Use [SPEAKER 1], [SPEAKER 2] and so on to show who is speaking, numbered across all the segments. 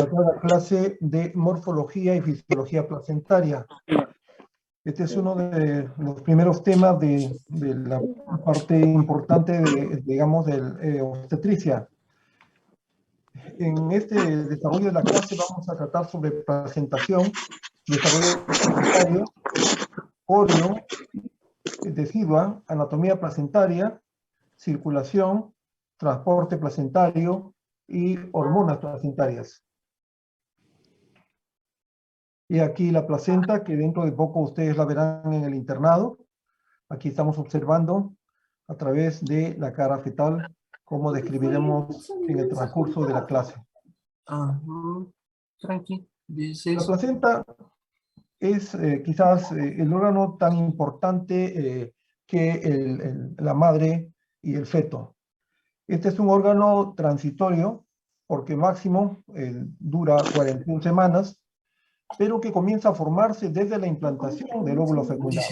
[SPEAKER 1] la clase de morfología y fisiología placentaria. Este es uno de los primeros temas de la parte importante, digamos, de obstetricia. En este desarrollo de la clase vamos a tratar sobre placentación, desarrollo placentario, coreo, decidua, anatomía placentaria, circulación, transporte placentario y hormonas placentarias. Y aquí la placenta, que dentro de poco ustedes la verán en el internado. Aquí estamos observando a través de la cara fetal cómo describiremos en el transcurso de la clase. La placenta es quizás el órgano tan importante que la madre y el feto. Este es un órgano transitorio porque máximo dura 41 semanas, pero que comienza a formarse desde la implantación del óvulo fecundado.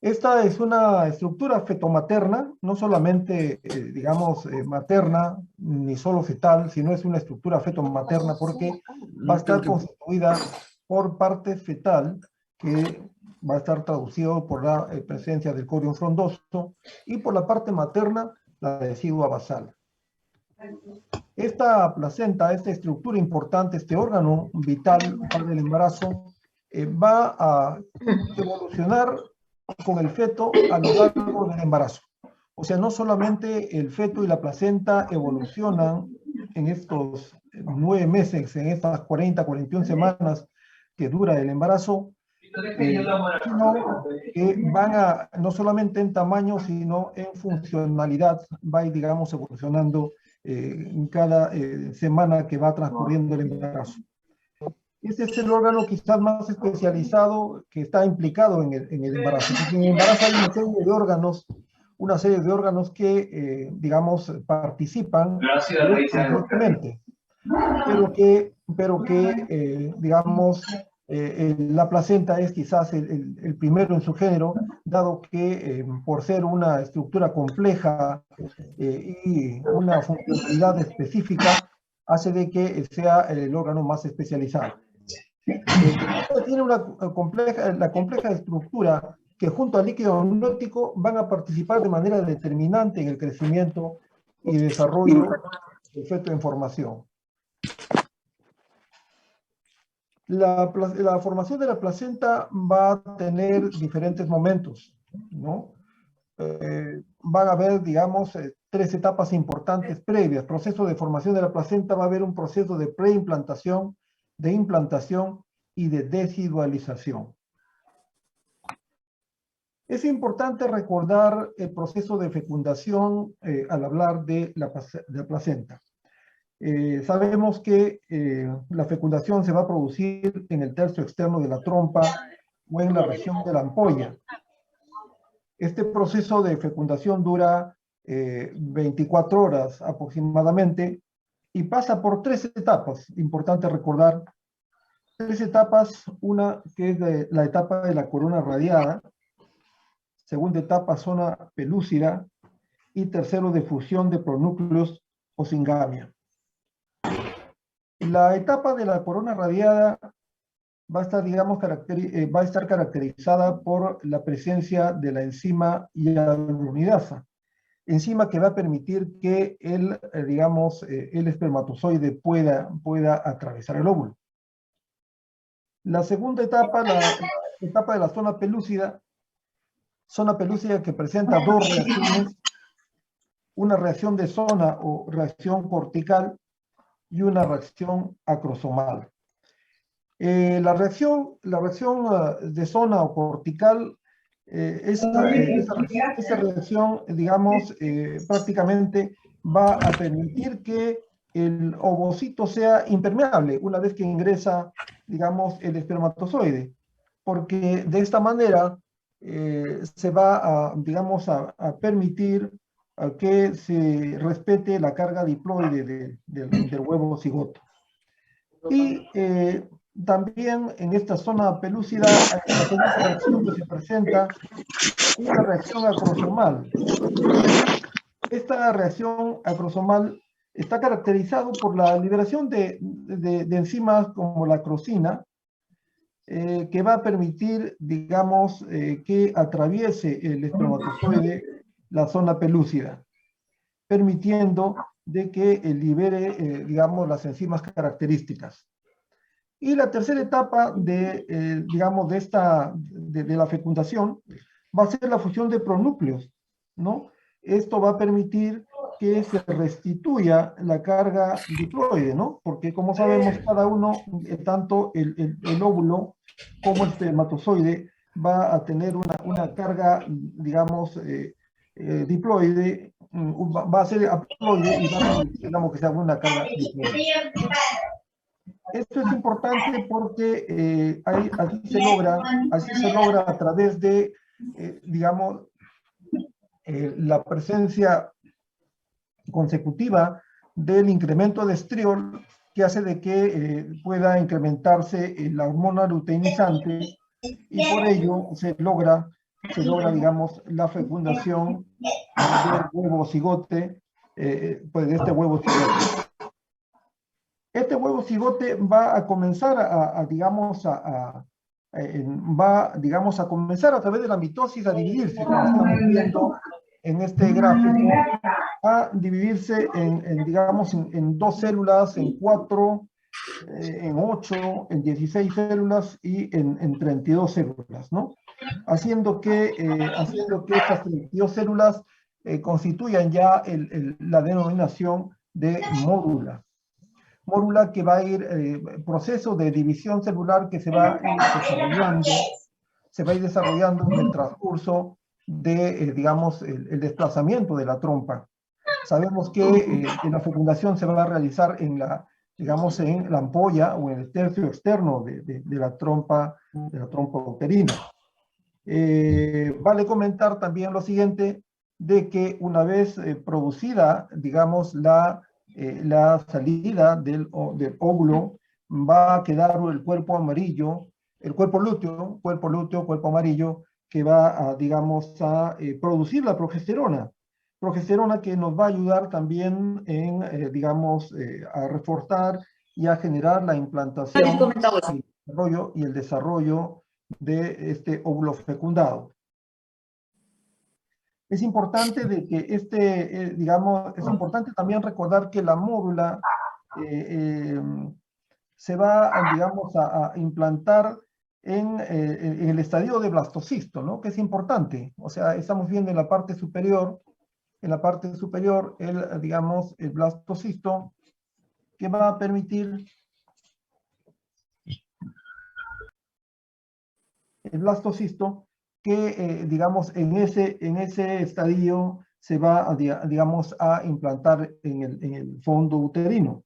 [SPEAKER 1] Esta es una estructura fetomaterna, no solamente, digamos, materna, ni solo fetal, sino es una estructura fetomaterna porque va a estar constituida por parte fetal, que va a estar traducido por la presencia del corión frondoso, y por la parte materna, la decidua basal. Esta placenta, esta estructura importante, este órgano vital para el embarazo, va a evolucionar con el feto a lo largo del embarazo. O sea, no solamente el feto y la placenta evolucionan en estos 9 meses, en estas 40, 41 semanas que dura el embarazo, sino que van a, no solamente en tamaño, sino en funcionalidad, va, digamos, evolucionando en cada semana que va transcurriendo el embarazo. Este es el órgano quizás más especializado que está implicado en el embarazo. Porque en el embarazo hay una serie de órganos que, digamos, participan directamente, pero que digamos, la placenta es quizás el primero en su género, dado que por ser una estructura compleja y una funcionalidad específica, hace de que sea el órgano más especializado. Tiene la compleja estructura que junto al líquido amniótico van a participar de manera determinante en el crecimiento y desarrollo del feto en formación. La formación de la placenta va a tener diferentes momentos, ¿no? Van a haber, digamos, 3 etapas importantes previas. Proceso de formación de la placenta, va a haber un proceso de preimplantación, de implantación y de decidualización. Es importante recordar el proceso de fecundación al hablar de la placenta. Sabemos que la fecundación se va a producir en el tercio externo de la trompa o en la región de la ampolla. Este proceso de fecundación dura 24 horas aproximadamente y pasa por 3 etapas, importante recordar. 3 etapas, una que es la etapa de la corona radiada, segunda etapa zona pelúcida y tercero de fusión de pronúcleos o singamia. La etapa de la corona radiada va a estar, digamos, va a estar caracterizada por la presencia de la enzima hialuronidasa, enzima que va a permitir que digamos, el espermatozoide pueda atravesar el óvulo. La segunda etapa, la etapa de la zona pelúcida que presenta 2 reacciones, una reacción de zona o reacción cortical y una reacción acrosomal. La reacción de zona o cortical, esa reacción, digamos, prácticamente va a permitir que el ovocito sea impermeable una vez que ingresa, digamos, el espermatozoide, porque de esta manera se va a, digamos, a permitir que se respete la carga diploide del huevo cigoto. Y también en esta zona pelúcida, la segunda reacción que se presenta es una reacción acrosomal. Esta reacción acrosomal está caracterizado por la liberación de enzimas como la crosina, que va a permitir, digamos, que atraviese el espermatozoide la zona pelúcida, permitiendo de que libere, digamos, las enzimas características. Y la tercera etapa digamos, de la fecundación va a ser la fusión de pronúcleos, ¿no? Esto va a permitir que se restituya la carga diploide, ¿no? Porque como sabemos, cada uno, tanto el óvulo como el espermatozoide, va a tener una carga, digamos, diploide, va a ser haploide y va a permitir, digamos, que se haga una carga diploide. Esto es importante porque así se logra a través de, digamos, la presencia consecutiva del incremento de estriol, que hace de que pueda incrementarse la hormona luteinizante, y por ello se logra, digamos, la fecundación del huevo cigote, pues de este huevo cigote. Este huevo cigote va a comenzar digamos, a comenzar a través de la mitosis a dividirse, como estamos viendo en este gráfico, a dividirse digamos, en 2 células, en 4, en 8, en 16 células y en 32 células, ¿no? Haciendo que estas 32 células constituyan ya la denominación de mórula. Mórula que va a ir, proceso de división celular que se va a ir desarrollando en el transcurso de, digamos, el desplazamiento de la trompa. Sabemos que la fecundación se va a realizar digamos, en la ampolla o en el tercio externo de la trompa uterina. Vale comentar también lo siguiente, de que una vez producida, digamos, la salida del óvulo, va a quedar el cuerpo amarillo, el cuerpo lúteo, cuerpo amarillo, que va a, digamos, a producir la progesterona. Progesterona que nos va a ayudar también en, digamos, a reforzar y a generar la implantación y el desarrollo de este óvulo fecundado. Es importante de que digamos, es importante también recordar que la mórula se va, digamos, a implantar en el estadio de blastocisto, ¿no? Que es importante. O sea, estamos viendo en la parte superior, digamos, el blastocisto, que va a permitir el blastocisto que, digamos, en ese estadio se va, digamos, a implantar en el fondo uterino,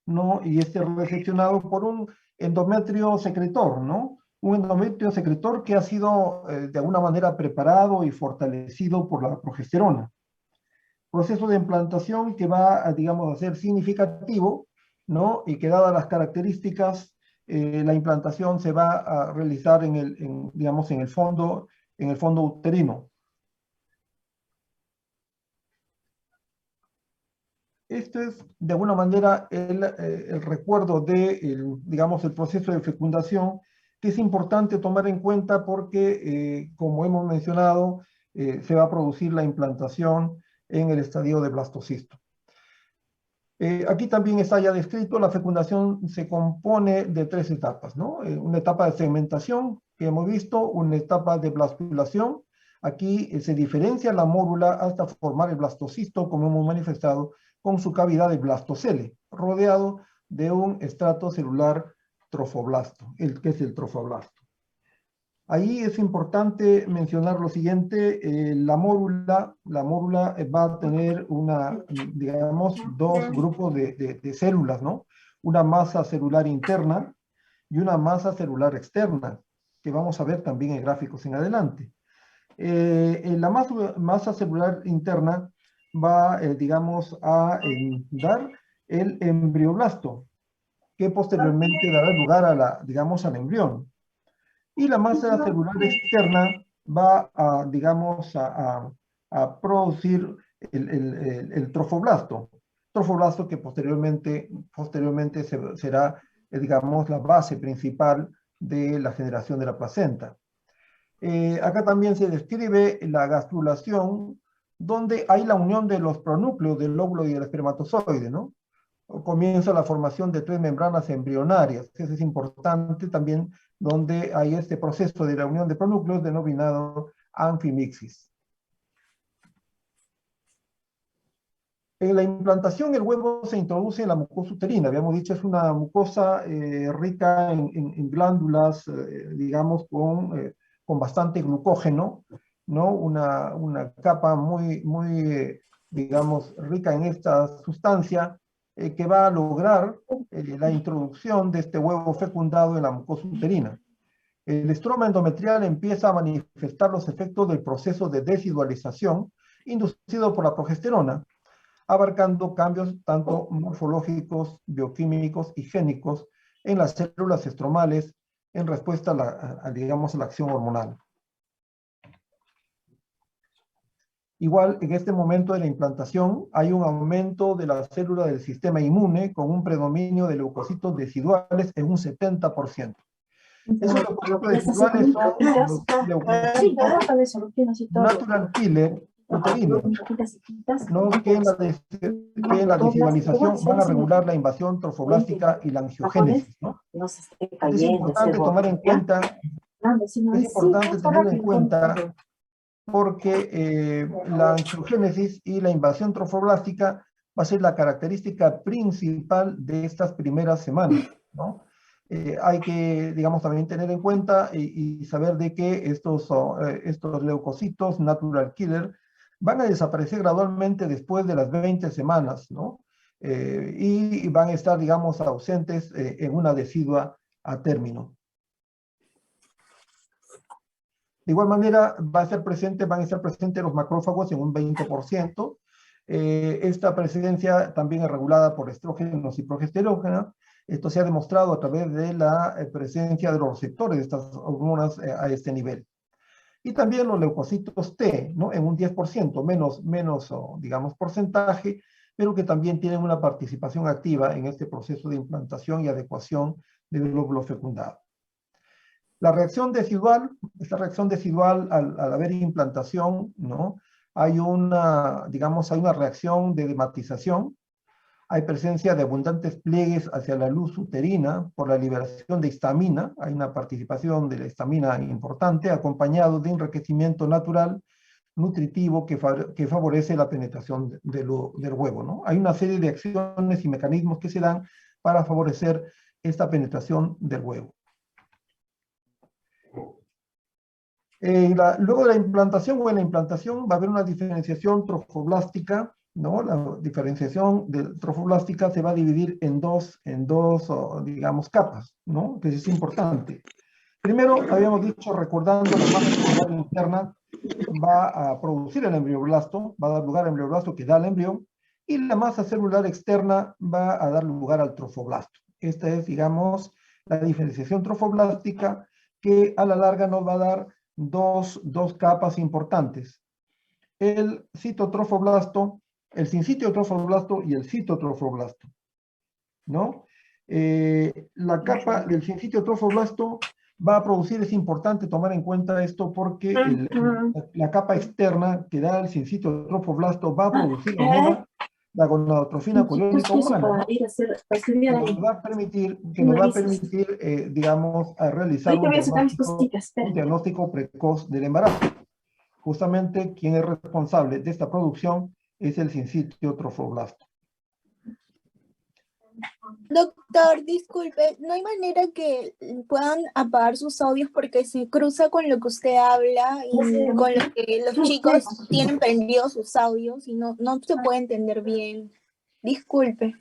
[SPEAKER 1] ¿no? Y recepcionado por un endometrio secretor, ¿no? Un endometrio secretor que ha sido, de alguna manera, preparado y fortalecido por la progesterona. Proceso de implantación que va, digamos, a ser significativo, ¿no? Y que dadas las características, la implantación se va a realizar digamos, en el fondo uterino. Esto es, de alguna manera, el recuerdo digamos, el proceso de fecundación, que es importante tomar en cuenta porque, como hemos mencionado, se va a producir la implantación en el estadio de blastocisto. Aquí también está ya descrito, la fecundación se compone de 3 etapas, ¿no? Una etapa de segmentación, que hemos visto, una etapa de blastulación. Aquí se diferencia la mórula hasta formar el blastocisto, como hemos manifestado, con su cavidad de blastocele, rodeado de un estrato celular trofoblasto, que es el trofoblasto. Ahí es importante mencionar lo siguiente, la mórula va a tener digamos, 2 grupos de células, ¿no? Una masa celular interna y una masa celular externa, que vamos a ver también en gráficos en adelante. En la masa celular interna va, digamos, a dar el embrioblasto, que posteriormente dará lugar digamos, al embrión. Y la masa celular externa va a, digamos, a producir el trofoblasto. trofoblasto que posteriormente será, digamos, la base principal de la generación de la placenta. Acá también se describe la gastrulación, donde hay la unión de los pronúcleos del óvulo y el espermatozoide, ¿no? Comienza la formación de 3 membranas embrionarias. Eso es importante también, donde hay este proceso de la unión de pronúcleos denominado anfimixis. En la implantación, el huevo se introduce en la mucosa uterina. Habíamos dicho, es una mucosa rica en glándulas, digamos, con bastante glucógeno, ¿no? Una capa muy digamos, rica en esta sustancia que va a lograr la introducción de este huevo fecundado en la mucosa uterina. El estroma endometrial empieza a manifestar los efectos del proceso de desidualización inducido por la progesterona, abarcando cambios tanto morfológicos, bioquímicos y génicos en las células estromales en respuesta digamos, a la acción hormonal. Igual, en este momento de la implantación, hay un aumento de la célula del sistema inmune con un predominio de leucocitos deciduales en un 70%. Esos leucocitos deciduales son los leucocitos natural killer uterinos, ¿no? que en la desigualización van a regular la invasión trofoblástica y la angiogénesis, ¿no? Es importante tomar en cuenta, porque la angiogénesis y la invasión trofoblástica va a ser la característica principal de estas primeras semanas, ¿no? Hay que, digamos, también tener en cuenta y saber de que estos leucocitos natural killer van a desaparecer gradualmente después de las 20 semanas, ¿no? Y van a estar, digamos, ausentes en una decidua a término. De igual manera, van a estar presentes los macrófagos en un 20%. Esta presencia también es regulada por estrógenos y progesterona. Esto se ha demostrado a través de la presencia de los receptores de estas hormonas a este nivel. Y también los leucocitos T, ¿no? En un 10%, menos digamos, porcentaje, pero que también tienen una participación activa en este proceso de implantación y adecuación del glóbulo fecundado. La reacción decidual, esta reacción decidual al haber implantación, ¿no? Hay una reacción de dematización, hay presencia de abundantes pliegues hacia la luz uterina por la liberación de histamina, hay una participación de la histamina importante, acompañado de enriquecimiento natural, nutritivo, que favorece la penetración del huevo, ¿no? Hay una serie de acciones y mecanismos que se dan para favorecer esta penetración del huevo. Luego de la implantación o en la implantación va a haber una diferenciación trofoblástica, ¿no? La diferenciación trofoblástica se va a dividir en dos, digamos, capas, ¿no? Que es importante. Primero, habíamos dicho, recordando, la masa celular interna va a producir el embrioblasto, va a dar lugar al embrioblasto que da el embrión, y la masa celular externa va a dar lugar al trofoblasto. Esta es, digamos, la diferenciación trofoblástica que a la larga nos va a dar dos capas importantes. El citotrofoblasto, el sincitio trofoblasto y el citotrofoblasto, ¿no? La capa del sincitio trofoblasto va a producir, es importante tomar en cuenta esto porque la capa externa que da el sincitio trofoblasto va a producir la gonadotrofina coriónica humana, que nos va a permitir, digamos, a realizar un diagnóstico precoz del embarazo. Justamente quien es responsable de esta producción es el sincitio trofoblasto.
[SPEAKER 2] Doctor, disculpe, ¿no hay manera que puedan apagar sus audios porque se cruza con lo que usted habla y con lo que los chicos tienen prendidos sus audios y no se puede entender bien? Disculpe.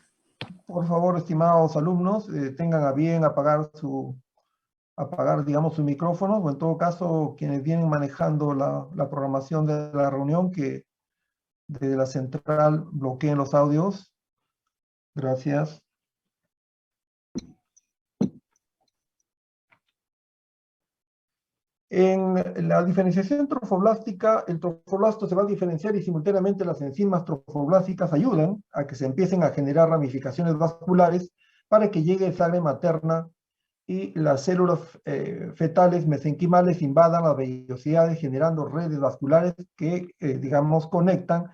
[SPEAKER 1] Por favor, estimados alumnos, tengan a bien apagar, digamos, su micrófono, o en todo caso, quienes vienen manejando la programación de la reunión, que desde la central bloqueen los audios. Gracias. En la diferenciación trofoblástica, el trofoblasto se va a diferenciar y simultáneamente las enzimas trofoblásticas ayudan a que se empiecen a generar ramificaciones vasculares para que llegue sangre materna y las células fetales mesenquimales invadan las vellosidades generando redes vasculares que, digamos, conectan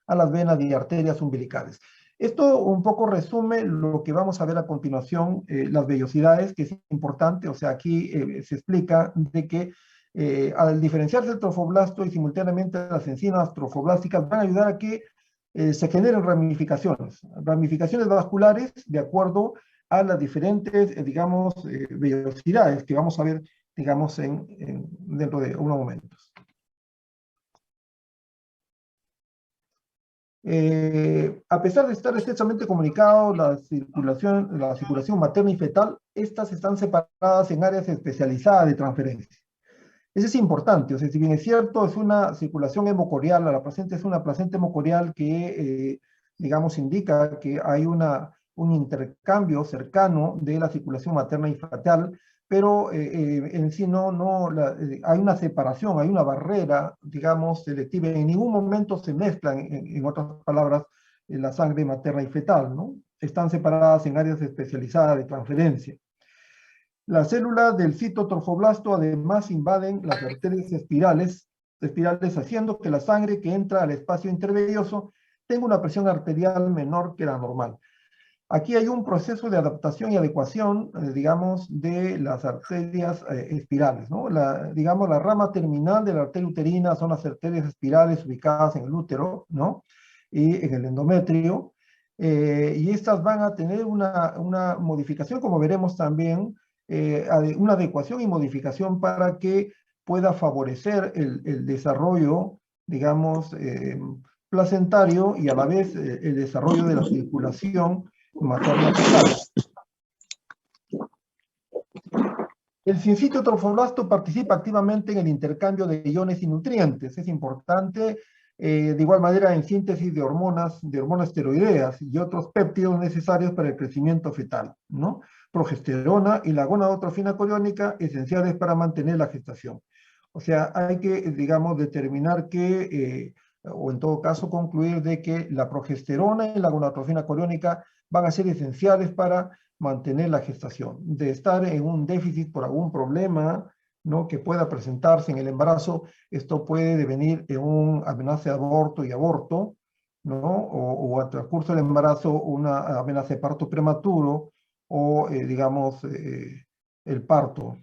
[SPEAKER 1] a las venas y arterias umbilicales. Esto un poco resume lo que vamos a ver a continuación, las vellosidades, que es importante. O sea, aquí se explica de que al diferenciarse el trofoblasto y simultáneamente las enzimas trofoblásticas van a ayudar a que se generen ramificaciones vasculares de acuerdo a las diferentes, digamos, vellosidades que vamos a ver, digamos, dentro de unos momentos. A pesar de estar estrechamente comunicado la circulación materna y fetal, estas están separadas en áreas especializadas de transferencia. Eso es importante. O sea, si bien es cierto, es una circulación hemocorial, la placenta es una placenta hemocorial que, digamos, indica que hay un intercambio cercano de la circulación materna y fetal, pero en sí hay una separación, hay una barrera, digamos, selectiva. En ningún momento se mezclan, en otras palabras, la sangre materna y fetal, ¿no? Están separadas en áreas especializadas de transferencia. Las células del citotrofoblasto además invaden las arterias espirales, haciendo que la sangre que entra al espacio intervelloso tenga una presión arterial menor que la normal. Aquí hay un proceso de adaptación y adecuación, digamos, de las arterias espirales, ¿no? Digamos, la rama terminal de la arteria uterina son las arterias espirales ubicadas en el útero, ¿no? Y en el endometrio. Y estas van a tener una modificación, como veremos también, una adecuación y modificación para que pueda favorecer el desarrollo, digamos, placentario y a la vez el desarrollo de la circulación materna fetal. El sincitio trofoblasto participa activamente en el intercambio de iones y nutrientes. Es importante, de igual manera, en síntesis de hormonas esteroideas y otros péptidos necesarios para el crecimiento fetal, ¿no? Progesterona y la gonadotrofina coriónica, esenciales para mantener la gestación. O sea, hay que, digamos, determinar que, o en todo caso concluir de que la progesterona y la gonadotrofina coriónica van a ser esenciales para mantener la gestación. De estar en un déficit por algún problema, ¿no?, que pueda presentarse en el embarazo, esto puede devenir en un amenaza de aborto y aborto, ¿no? O al transcurso del embarazo una amenaza de parto prematuro o, digamos, el parto.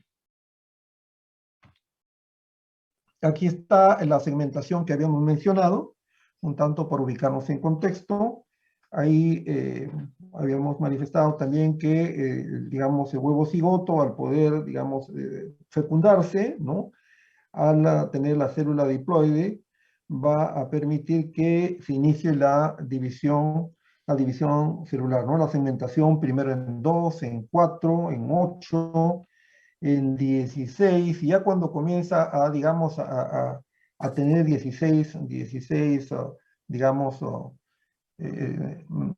[SPEAKER 1] Aquí está la segmentación que habíamos mencionado, un tanto por ubicarnos en contexto. Ahí habíamos manifestado también que, digamos, el huevo cigoto, al poder, digamos, fecundarse, ¿no?, al tener la célula diploide, va a permitir que se inicie la división celular, ¿no? La segmentación primero en 2, en 4, en 8, en 16, y ya cuando comienza a, digamos, a tener 16 digamos,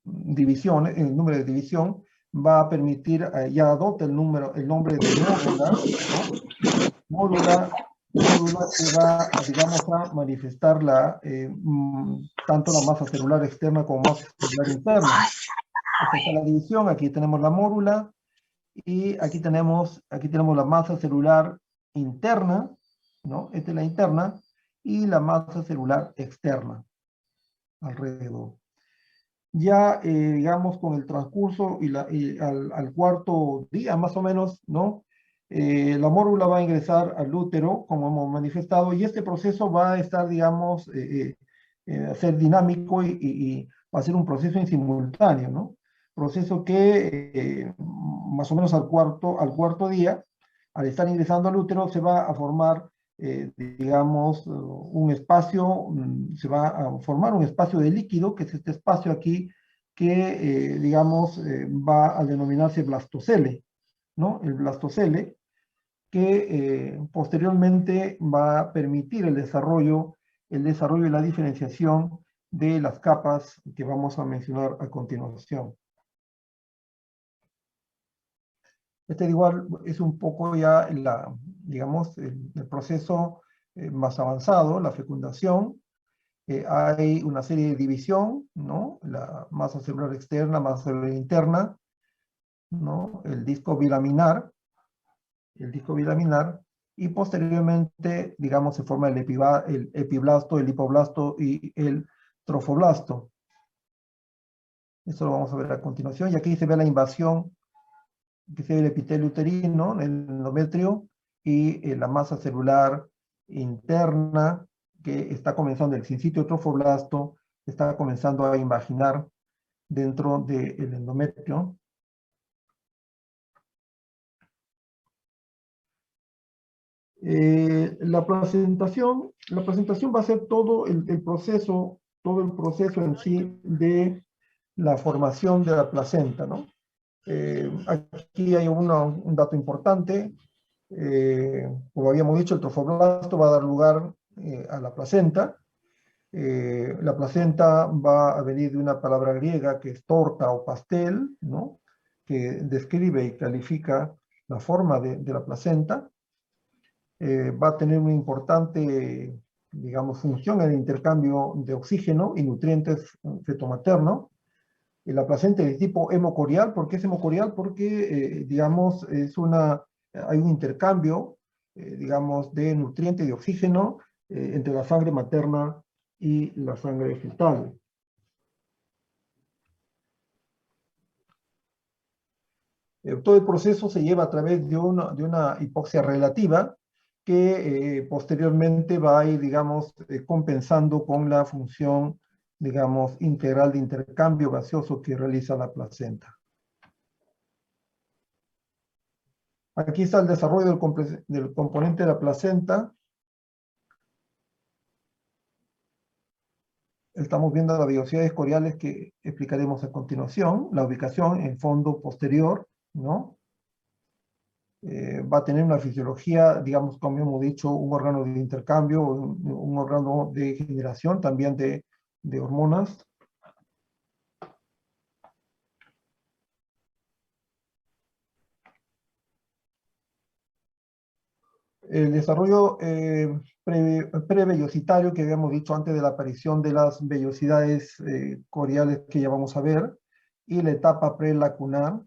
[SPEAKER 1] divisiones, el número de división, va a permitir, ya adopta el nombre de módula, ¿no? Módula que va, digamos, a manifestar tanto la masa celular externa como masa celular interna. Esta es la división, aquí tenemos la mórula, y aquí tenemos la masa celular interna, ¿no? Esta es la interna, y la masa celular externa, alrededor. Ya, digamos, con el transcurso y al cuarto día, más o menos, ¿no?, la mórula va a ingresar al útero, como hemos manifestado, y este proceso va a estar, digamos, a ser dinámico y va a ser un proceso en simultáneo, ¿no? Proceso que más o menos al cuarto día, al estar ingresando al útero, se va a formar, digamos, un espacio, se va a formar un espacio de líquido, que es este espacio aquí, que, digamos, va a denominarse blastocele, ¿no? El blastocele, que posteriormente va a permitir el desarrollo y la diferenciación de las capas que vamos a mencionar a continuación. Este igual es un poco ya digamos, el proceso más avanzado, la fecundación. Hay una serie de división, ¿no? La masa celular externa, masa celular interna, ¿no? El disco bilaminar, y posteriormente, digamos, se forma el epiblasto, el hipoblasto y el trofoblasto. Eso lo vamos a ver a continuación. Y aquí se ve la invasión, que se ve el epitelio uterino, el endometrio, y la masa celular interna, que está comenzando, el sincitio trofoblasto, está comenzando a invaginar dentro del endometrio. La presentación va a ser todo el proceso en sí de la formación de la placenta, ¿no? Aquí hay un dato importante. Como habíamos dicho, el trofoblasto va a dar lugar a la placenta. La placenta va a venir de una palabra griega que es torta o pastel, ¿no? Que describe y califica la forma de la placenta. Va a tener una importante, digamos, función en el intercambio de oxígeno y nutrientes fetomaterno. La placenta es de tipo hemocorial. ¿Por qué es hemocorial? Porque, digamos, hay un intercambio, digamos, de nutrientes y de oxígeno entre la sangre materna y la sangre fetal. Todo el proceso se lleva a través de una hipoxia relativa que posteriormente va a ir, digamos, compensando con la función, digamos, integral de intercambio gaseoso que realiza la placenta. Aquí está el desarrollo del componente de la placenta. Estamos viendo las vellosidades coriales que explicaremos a continuación. La ubicación en fondo posterior, ¿no? Va a tener una fisiología, digamos, como hemos dicho, un órgano de intercambio, un órgano de generación también de hormonas. El desarrollo prevellositario que habíamos dicho antes de la aparición de las vellosidades coriales que ya vamos a ver, y la etapa prelacunar.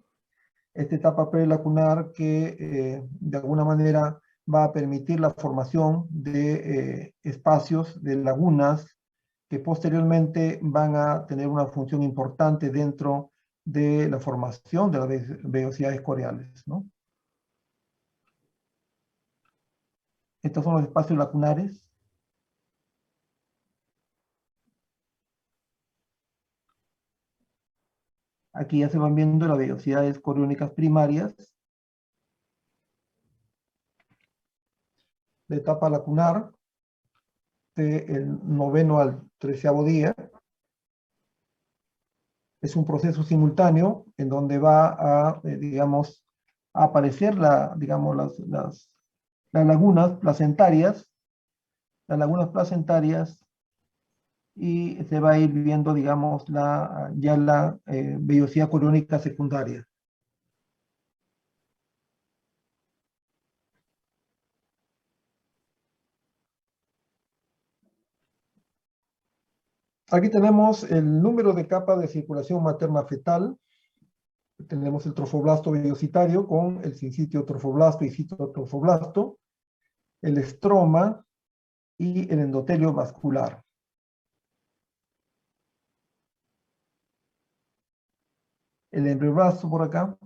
[SPEAKER 1] Esta etapa prelacunar que de alguna manera va a permitir la formación de espacios, de lagunas, que posteriormente van a tener una función importante dentro de la formación de las vellosidades coriales, ¿no? Estos son los espacios lacunares. Aquí ya se van viendo las vellosidades coriónicas primarias. La etapa lacunar, del 9º al 13º día. Es un proceso simultáneo en donde va a, digamos, a aparecer digamos, las lagunas placentarias, y se va a ir viendo, digamos, ya la vellosidad coriónica secundaria. Aquí tenemos el número de capas de circulación materna fetal. Tenemos el trofoblasto vellositario con el sincitio trofoblasto y citotrofoblasto, el estroma y el endotelio vascular. El embrioblasto por acá,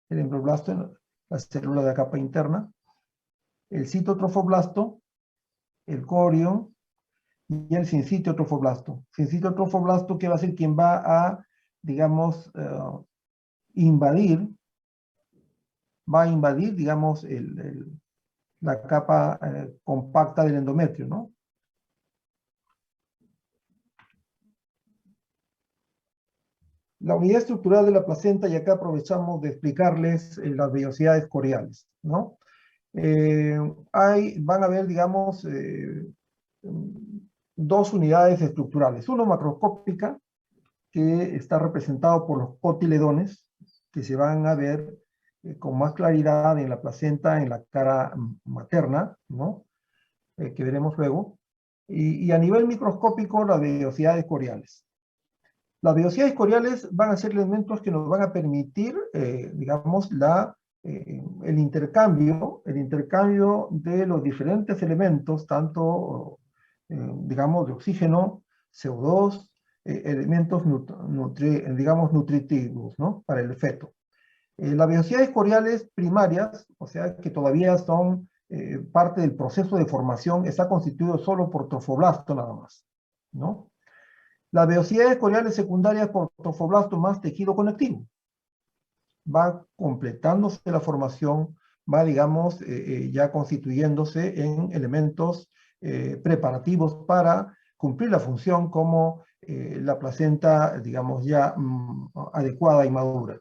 [SPEAKER 1] el embrioblasto, la célula de la capa interna, el citotrofoblasto, el corion y el sincitio trofoblasto. Sincitio trofoblasto que va a ser quien va a, digamos, va a invadir, digamos, la capa compacta del endometrio, ¿no? La unidad estructural de la placenta, y acá aprovechamos de explicarles las vellosidades coriales, ¿no? Van a haber, digamos, dos unidades estructurales. Una macroscópica, que está representado por los cotiledones, que se van a ver con más claridad en la placenta, en la cara materna, ¿no? Que veremos luego. Y a nivel microscópico, las vellosidades coriales. Las vellosidades coriales van a ser elementos que nos van a permitir, digamos, el intercambio de los diferentes elementos, tanto, digamos, de oxígeno, CO2, elementos, digamos, nutritivos, ¿no? Para el feto. Las vellosidades coriales primarias, o sea, que todavía son parte del proceso de formación, está constituido solo por trofoblasto nada más, ¿no? Las vellosidades coriales secundarias por trofoblasto más tejido conectivo. Va completándose la formación, va, digamos, ya constituyéndose en elementos preparativos para cumplir la función como la placenta, digamos, ya adecuada y madura.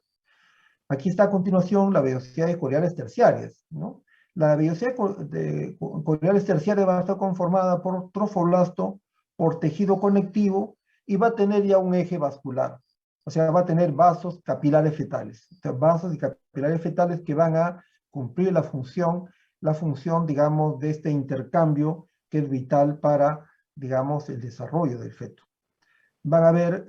[SPEAKER 1] Aquí está a continuación las vellosidades coriales terciarias, ¿no? La vellosidad coriales terciaria va a estar conformada por trofoblasto, por tejido conectivo, y va a tener ya un eje vascular. O sea, va a tener vasos capilares fetales. O sea, vasos y capilares fetales que van a cumplir la función, digamos, de este intercambio que es vital para, digamos, el desarrollo del feto. Van a haber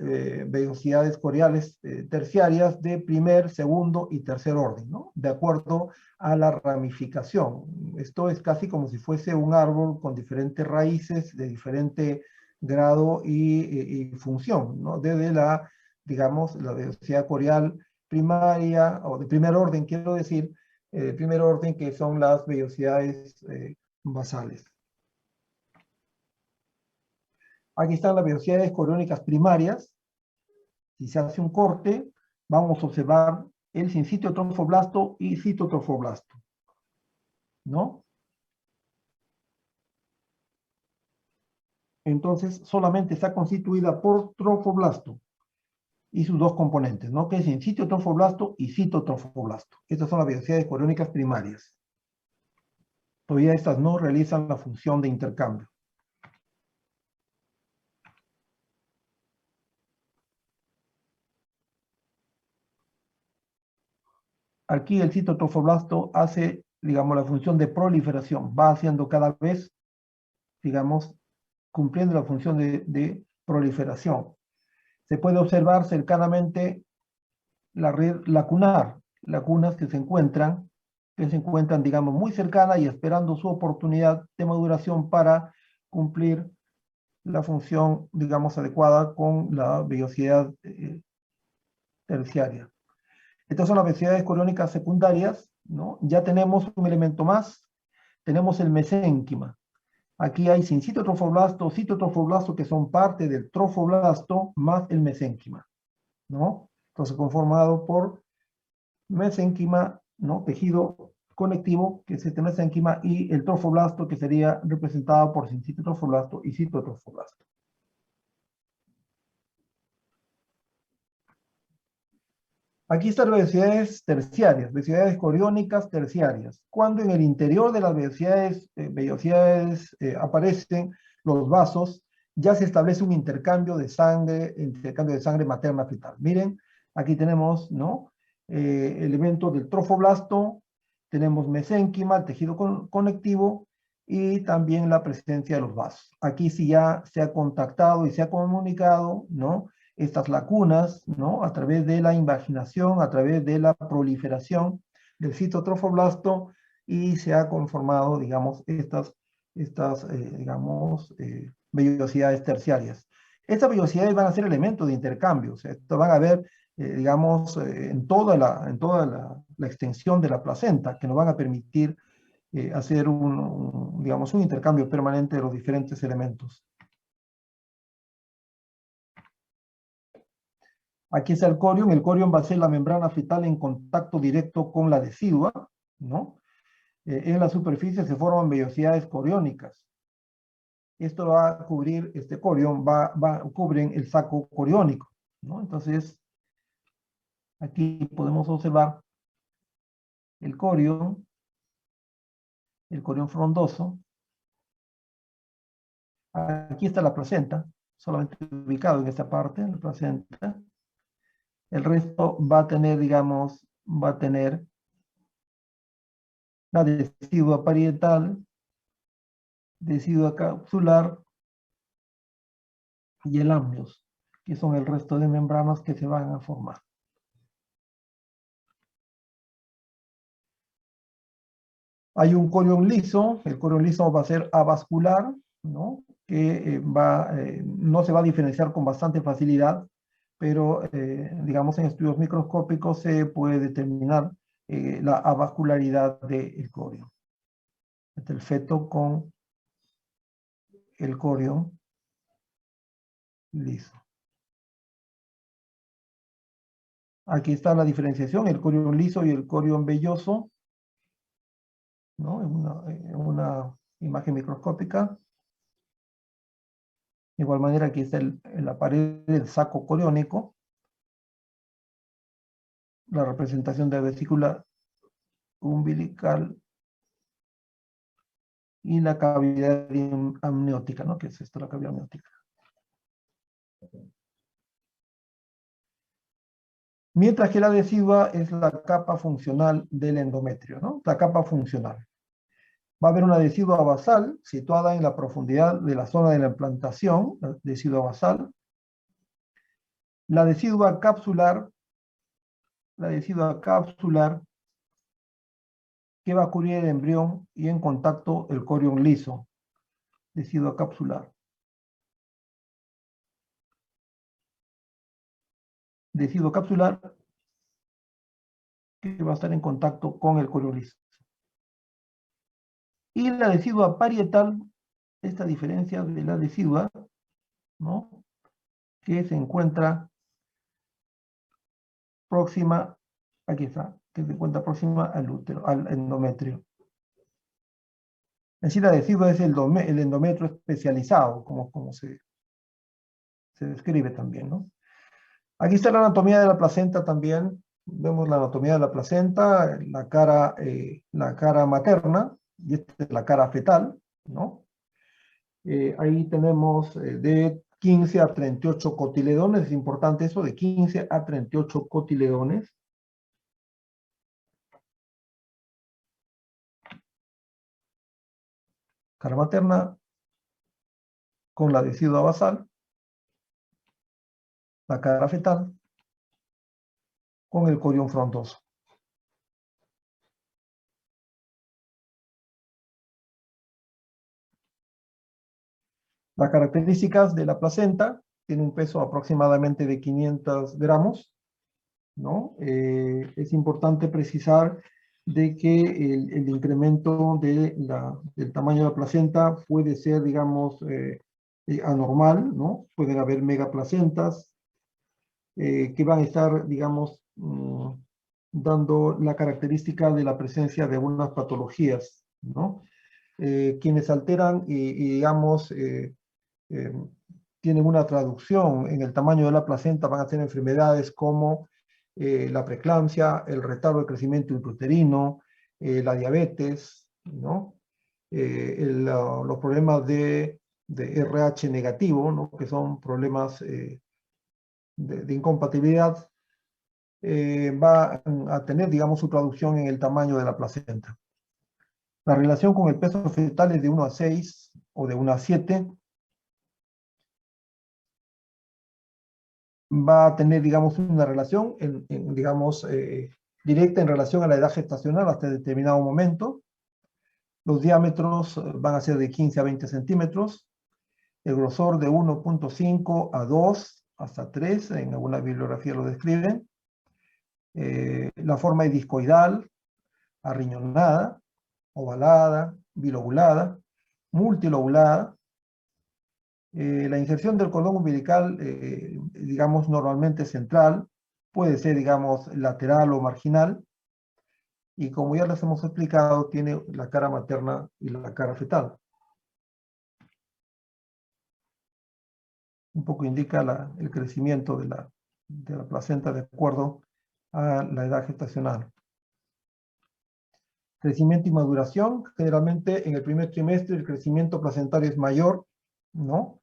[SPEAKER 1] vellosidades coriales terciarias de primer, segundo y tercer orden, ¿no? De acuerdo a la ramificación. Esto es casi como si fuese un árbol con diferentes raíces de diferente grado y función, ¿no? Desde la, digamos, la vellosidad corial primaria, o de primer orden, quiero decir, primer orden, que son las vellosidades basales. Aquí están las vellosidades coriónicas primarias. Si se hace un corte, vamos a observar el sincitio trofoblasto y citotrofoblasto, ¿no? Entonces, solamente está constituida por trofoblasto y sus dos componentes, ¿no? Que es sincitio trofoblasto y citotrofoblasto. Estas son las vellosidades coriónicas primarias. Todavía estas no realizan la función de intercambio. Aquí el citotrofoblasto hace, digamos, la función de proliferación. Va haciendo cada vez, digamos, cumpliendo la función de proliferación. Se puede observar cercanamente la red lacunar, lacunas que se encuentran, digamos, muy cercanas y esperando su oportunidad de maduración para cumplir la función, digamos, adecuada con la vellosidad terciaria. Estas son las vellosidades coriónicas secundarias, ¿no? Ya tenemos un elemento más, tenemos el mesénquima. Aquí hay sincitio trofoblasto, citotrofoblasto, que son parte del trofoblasto más el mesénquima, ¿no? Entonces, conformado por mesénquima, ¿no? Tejido conectivo, que es este mesénquima, y el trofoblasto, que sería representado por sincitio trofoblasto y citotrofoblasto. Aquí están las vellosidades terciarias, vellosidades coriónicas terciarias. Cuando en el interior de las vellosidades aparecen los vasos, ya se establece un intercambio de sangre materna fetal. Miren, aquí tenemos, ¿no? Elementos del trofoblasto, tenemos mesénquima, el tejido conectivo, y también la presencia de los vasos. Aquí sí ya se ha contactado y se ha comunicado, ¿no? Estas lacunas, ¿no? A través de la invaginación, a través de la proliferación del citotrofoblasto, y se ha conformado, digamos, estas vellosidades terciarias. Estas vellosidades van a ser elementos de intercambio, o sea, esto van a ver, digamos, en toda la extensión de la placenta, que nos van a permitir hacer digamos, un intercambio permanente de los diferentes elementos. Aquí está el corión. El corión va a ser la membrana fetal en contacto directo con la decidua, ¿no? En la superficie se forman vellosidades coriónicas. Esto va a cubrir, este corión cubren el saco coriónico, ¿no? Entonces, aquí podemos observar el corión frondoso. Aquí está la placenta, solamente ubicado en esta parte, la placenta. El resto va a tener, digamos, la decidua parietal, decidua capsular y el amnios, que son el resto de membranas que se van a formar. Hay un corión liso, el corión liso va a ser avascular, ¿no? Que no se va a diferenciar con bastante facilidad, pero digamos en estudios microscópicos se puede determinar la avascularidad del corión. Este es el feto con el corión liso. Aquí está la diferenciación, el corión liso y el corión velloso, ¿no? En una imagen microscópica. De igual manera, aquí está la pared del saco coriónico, la representación de la vesícula umbilical y la cavidad amniótica, ¿no? ¿Qué es esto, la cavidad amniótica? Mientras que la decidua es la capa funcional del endometrio, ¿no? La capa funcional. Va a haber una decidua basal situada en la profundidad de la zona de la implantación, la decidua basal. La decidua capsular, que va a cubrir el embrión y en contacto el corión liso, decidua capsular. Decidua capsular que va a estar en contacto con el corión liso. Y la decidua parietal, esta diferencia de la decidua, ¿no? Que se encuentra próxima, aquí está, que se encuentra próxima al útero, al endometrio. Es decir, la decidua es el endometrio especializado, como se describe también, ¿no? Aquí está la anatomía de la placenta también. Vemos la anatomía de la placenta, la cara materna, y esta es la cara fetal, ¿no? Ahí tenemos de 15 a 38 cotiledones, es importante eso, de 15 a 38 cotiledones. Cara materna con la decidua basal, la cara fetal con el corión frondoso. Las características de la placenta: tiene un peso aproximadamente de 500 gramos, ¿no? Es importante precisar de que el incremento del tamaño de la placenta puede ser, digamos, anormal, ¿no? Pueden haber megaplacentas que van a estar, digamos, dando la característica de la presencia de algunas patologías, ¿no? Quienes alteran y digamos, tienen una traducción en el tamaño de la placenta van a tener enfermedades como la preeclampsia, el retardo de crecimiento intrauterino, la diabetes, ¿no? Los problemas de RH negativo, ¿no? Que son problemas de incompatibilidad, va a tener, digamos, su traducción en el tamaño de la placenta. La relación con el peso fetal es de 1 a 6 o de 1 a 7. Va a tener, digamos, una relación, digamos, directa en relación a la edad gestacional hasta determinado momento. Los diámetros van a ser de 15 a 20 centímetros. El grosor de 1.5 a 2 hasta 3, en alguna bibliografía lo describen. La forma es discoidal, arriñonada, ovalada, bilobulada, multilobulada. La inserción del cordón umbilical, digamos, normalmente central, puede ser, digamos, lateral o marginal, y como ya les hemos explicado, tiene la cara materna y la cara fetal. Un poco indica el crecimiento de la placenta de acuerdo a la edad gestacional. Crecimiento y maduración: generalmente en el primer trimestre el crecimiento placentario es mayor, ¿no?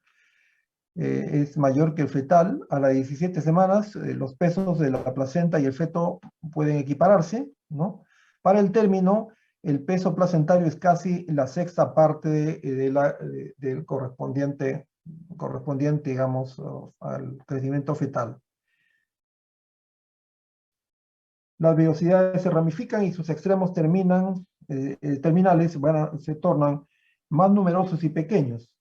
[SPEAKER 1] Es mayor que el fetal. A las 17 semanas los pesos de la placenta y el feto pueden equipararse, ¿no? Para el término el peso placentario es casi la sexta parte del correspondiente, digamos, al crecimiento fetal. Las vellosidades se ramifican y sus extremos terminales se tornan más numerosos y pequeños,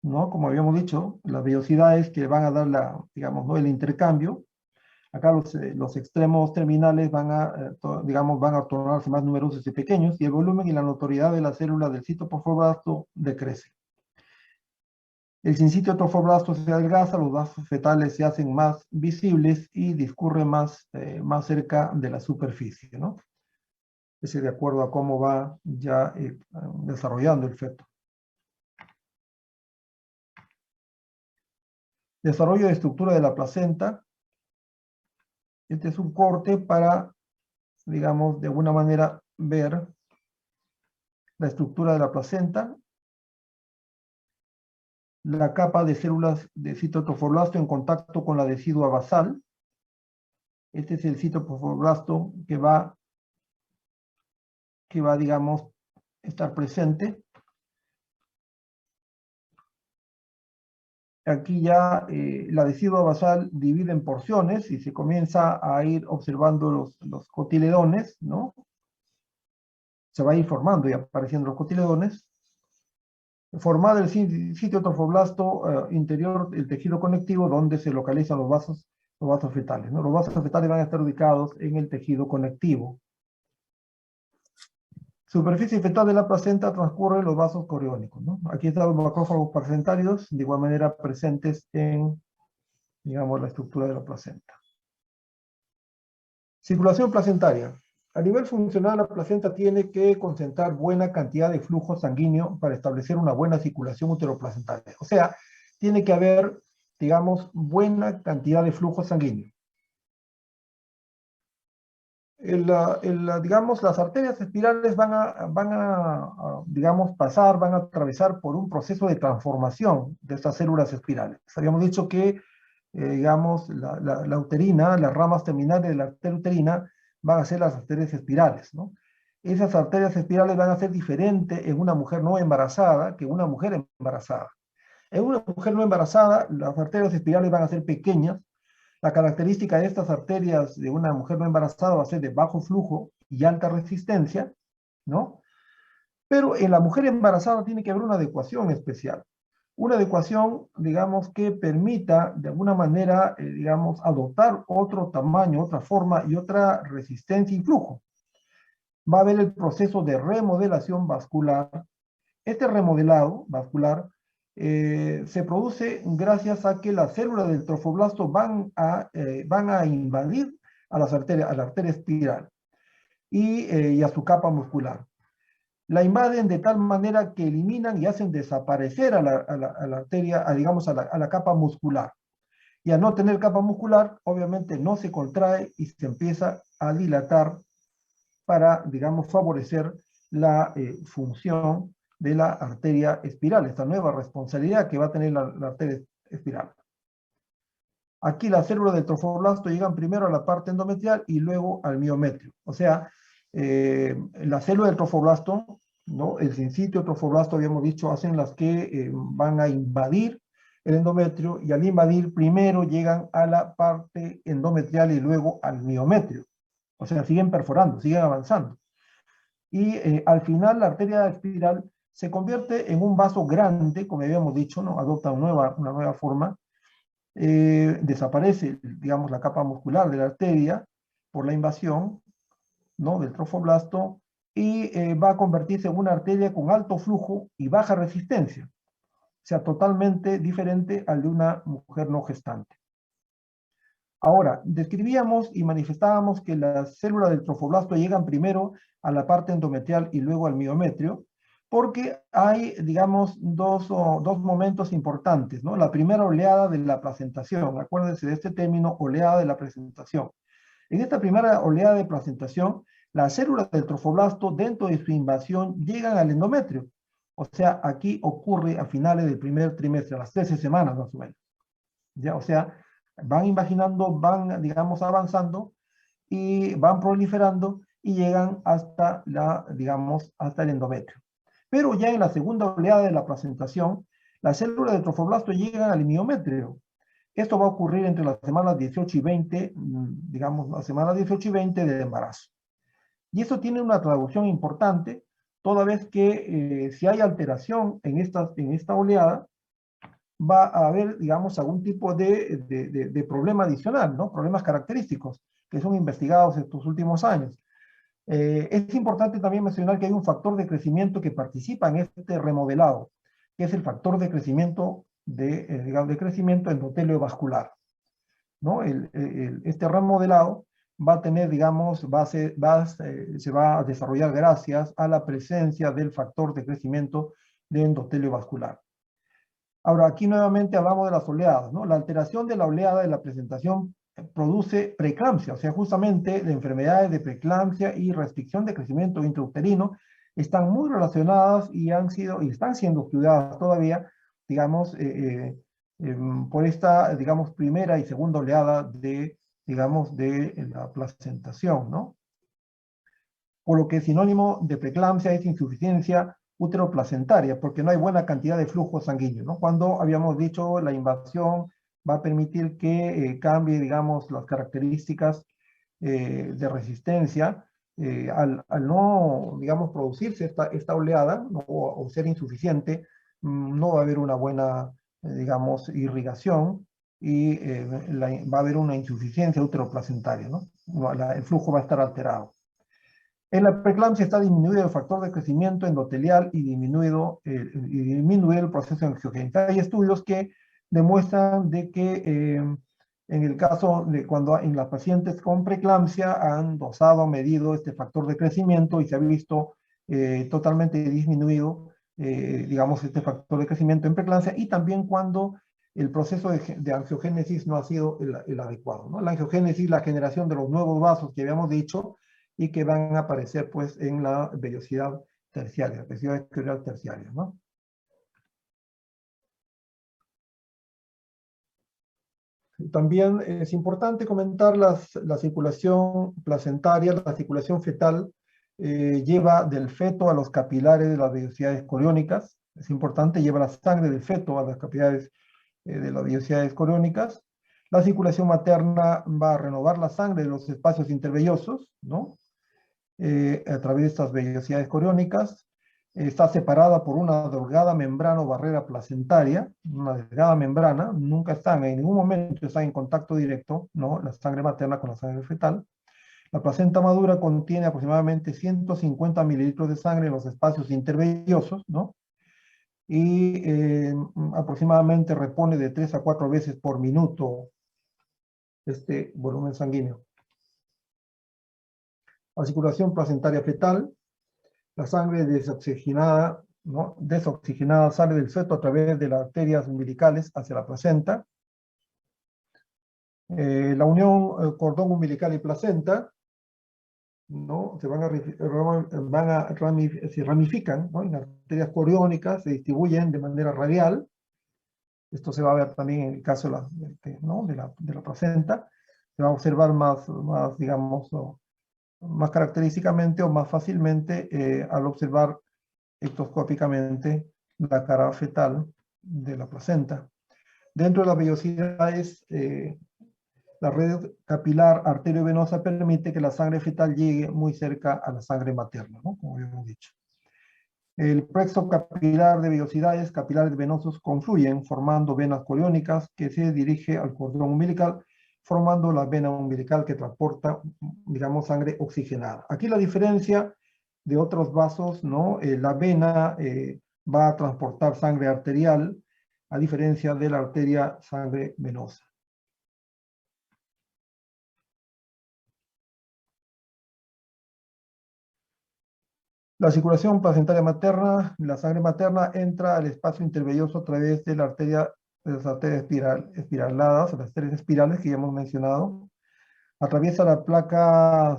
[SPEAKER 1] ¿no? Como habíamos dicho, las vellosidades que van a dar digamos, ¿no? el intercambio. Acá los extremos terminales digamos, van a tornarse más numerosos y pequeños, y el volumen y la notoriedad de las células del citotrofoblasto decrece. El sincitio trofoblasto se adelgaza, los vasos fetales se hacen más visibles y discurre más cerca de la superficie, ¿no? Ese de acuerdo a cómo va ya desarrollando el feto. Desarrollo de estructura de la placenta. Este es un corte para, digamos, de alguna manera ver la estructura de la placenta. La capa de células de citotrofoblasto en contacto con la decidua basal. Este es el citotrofoblasto que va, digamos, estar presente. Aquí ya la decidua basal divide en porciones y se comienza a ir observando los cotiledones, ¿no? Se va a ir formando y apareciendo los cotiledones. Formado el sitio trofoblasto interior, el tejido conectivo, donde se localizan los vasos fetales, ¿no? Los vasos fetales van a estar ubicados en el tejido conectivo. Superficie fetal de la placenta transcurren los vasos coriónicos, ¿no? Aquí están los macrófagos placentarios, de igual manera presentes en, digamos, la estructura de la placenta. Circulación placentaria. A nivel funcional, la placenta tiene que concentrar buena cantidad de flujo sanguíneo para establecer una buena circulación uteroplacentaria. O sea, tiene que haber, digamos, buena cantidad de flujo sanguíneo. Digamos, las arterias espirales van a atravesar por un proceso de transformación de estas células espirales. Habíamos dicho que, digamos, la uterina, las ramas terminales de la arteria uterina van a ser las arterias espirales, ¿no? Esas arterias espirales van a ser diferentes en una mujer no embarazada que en una mujer embarazada. En una mujer no embarazada, las arterias espirales van a ser pequeñas. La característica de estas arterias de una mujer no embarazada va a ser de bajo flujo y alta resistencia, ¿no? Pero en la mujer embarazada tiene que haber una adecuación especial. Una adecuación, digamos, que permita de alguna manera, digamos, adoptar otro tamaño, otra forma y otra resistencia y flujo. Va a haber el proceso de remodelación vascular. Este remodelado vascular se produce gracias a que las células del trofoblasto van a invadir a la arteria espiral y a su capa muscular. La invaden de tal manera que eliminan y hacen desaparecer a la arteria, digamos, a la capa muscular. Y al no tener capa muscular, obviamente no se contrae y se empieza a dilatar para, digamos, favorecer la función de la arteria espiral, esta nueva responsabilidad que va a tener la arteria espiral. Aquí las células del trofoblasto llegan primero a la parte endometrial y luego al miometrio. O sea, la célula del trofoblasto, ¿no? El sincitio trofoblasto, habíamos dicho, hacen las que van a invadir el endometrio, y al invadir primero llegan a la parte endometrial y luego al miometrio. O sea, siguen perforando, siguen avanzando. Y al final la arteria espiral se convierte en un vaso grande, como habíamos dicho, ¿no? Adopta una nueva forma. Desaparece, digamos, la capa muscular de la arteria por la invasión, ¿no? Del trofoblasto, y va a convertirse en una arteria con alto flujo y baja resistencia. O sea, totalmente diferente al de una mujer no gestante. Ahora, describíamos y manifestábamos que las células del trofoblasto llegan primero a la parte endometrial y luego al miometrio, porque hay, digamos, dos momentos importantes, ¿no? La primera oleada de la placentación, acuérdense de este término, oleada de la placentación. En esta primera oleada de placentación, las células del trofoblasto, dentro de su invasión, llegan al endometrio. O sea, aquí ocurre a finales del primer trimestre, a las 13 semanas más o menos. ¿Ya? O sea, van imaginando, van, digamos, avanzando y van proliferando, y llegan hasta digamos, hasta el endometrio. Pero ya en la segunda oleada de la placentación, las células de trofoblasto llegan al miometrio. Esto va a ocurrir entre las semanas 18 y 20, digamos, las semanas 18 y 20 del embarazo. Y eso tiene una traducción importante, toda vez que si hay alteración en esta oleada, va a haber, digamos, algún tipo de problema adicional, ¿no? Problemas característicos que son investigados estos últimos años. Es importante también mencionar que hay un factor de crecimiento que participa en este remodelado, que es el factor de crecimiento, digamos, de crecimiento endotelio vascular, ¿no? Este remodelado va a tener, digamos, se va a desarrollar gracias a la presencia del factor de crecimiento de endotelio vascular. Ahora, aquí nuevamente hablamos de las oleadas, ¿no? La alteración de la oleada de la presentación produce preeclampsia, o sea, justamente las enfermedades de preeclampsia y restricción de crecimiento intrauterino están muy relacionadas y están siendo estudiadas todavía, digamos, por esta, digamos, primera y segunda oleada digamos, de la placentación, ¿no? Por lo que sinónimo de preeclampsia es insuficiencia útero-placentaria, porque no hay buena cantidad de flujo sanguíneo, ¿no? Cuando habíamos dicho la invasión va a permitir que cambie, digamos, las características de resistencia, al no, digamos, producirse esta oleada, ¿no? o ser insuficiente, no va a haber una buena, digamos, irrigación y va a haber una insuficiencia útero-placentaria, ¿no? El flujo va a estar alterado. En la preeclampsia está disminuido el factor de crecimiento endotelial y disminuido el proceso angiogénico. Hay estudios que demuestran de que en el caso de cuando en las pacientes con preeclampsia han dosado, medido este factor de crecimiento y se ha visto totalmente disminuido, digamos, este factor de crecimiento en preeclampsia, y también cuando el proceso de angiogénesis no ha sido el adecuado, ¿no? La angiogénesis, la generación de los nuevos vasos que habíamos dicho, y que van a aparecer pues en la vellosidad terciaria, vellosidad escleral terciaria, ¿no? También es importante comentar la circulación placentaria, la circulación fetal lleva del feto a los capilares de las vellosidades coriónicas. Es importante, lleva la sangre del feto a las capilares de las vellosidades coriónicas. La circulación materna va a renovar la sangre de los espacios intervellosos, ¿no? A través de estas vellosidades coriónicas. Está separada por una delgada membrana o barrera placentaria, una delgada membrana, nunca están, en ningún momento están en contacto directo, ¿no? La sangre materna con la sangre fetal. La placenta madura contiene aproximadamente 150 mililitros de sangre en los espacios intervellosos, ¿no? Y aproximadamente repone de 3 a 4 veces por minuto este volumen sanguíneo. La circulación placentaria fetal, la sangre desoxigenada, ¿no? Desoxigenada sale del feto a través de las arterias umbilicales hacia la placenta. La unión cordón umbilical y placenta, ¿no? Se ramifican, ¿no? En arterias coriónicas, se distribuyen de manera radial. Esto se va a ver también en el caso ¿no? de la placenta. Se va a observar más digamos, más característicamente o más fácilmente al observar ectoscópicamente la cara fetal de la placenta. Dentro de las vellosidades, la red capilar arteriovenosa permite que la sangre fetal llegue muy cerca a la sangre materna, ¿no? Como habíamos dicho. El plexo capilar de vellosidades, capilares venosos confluyen formando venas coriónicas que se dirige al cordón umbilical, formando la vena umbilical que transporta, digamos, sangre oxigenada. Aquí la diferencia de otros vasos, ¿no? La vena va a transportar sangre arterial, a diferencia de la arteria sangre venosa. La circulación placentaria materna, la sangre materna entra al espacio intervelloso a través de las arterias espiraladas, las arterias espirales que ya hemos mencionado. Atraviesa la placa